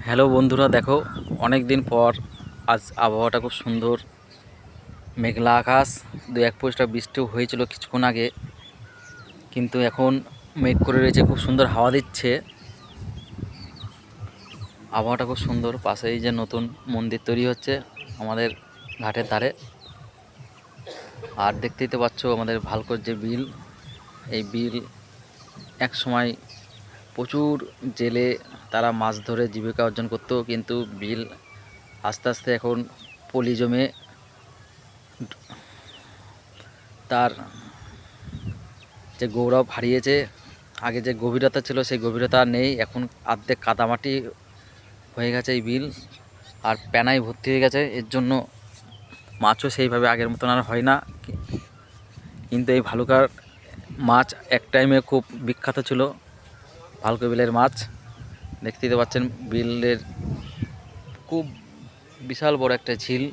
Hello বন্ধুরা, দেখো অনেক দিন পর আজ আবহাওয়াটা খুব সুন্দর। মেঘলা আকাশ, দু এক পয়সা বৃষ্টিও হয়েছিল কিছুক্ষণ আগে, কিন্তু এখন মেঘ করে রয়েছে, খুব সুন্দর হাওয়া দিচ্ছে। আবহাওয়াটা খুব সুন্দর। পাশেই যে নতুন মন্দির তৈরি হচ্ছে আমাদের ঘাটের ধারে। আর দেখতেই তো পাচ্ছ আমাদের ভালকোর যে বিল, এই বিল এক সময় প্রচুর জেলে তারা মাছ ধরে জীবিকা অর্জন করতো, কিন্তু বিল আস্তে আস্তে এখন পলি জমে তার যে গৌরব হারিয়েছে। আগে যে গভীরতা ছিল সেই গভীরতা আর নেই, এখন অর্ধেক কাদামাটি হয়ে গেছে এই বিল, আর প্যানায় ভর্তি হয়ে গেছে। এর জন্য মাছও সেইভাবে আগের মতন আর হয় না। কিন্তু এই ভালুকার মাছ এক টাইমে খুব বিখ্যাত ছিল, ভালুকা বিলের মাছ। দেখতেই তো পাচ্ছেন বিলের খুব বিশাল বড় একটা ঝিল।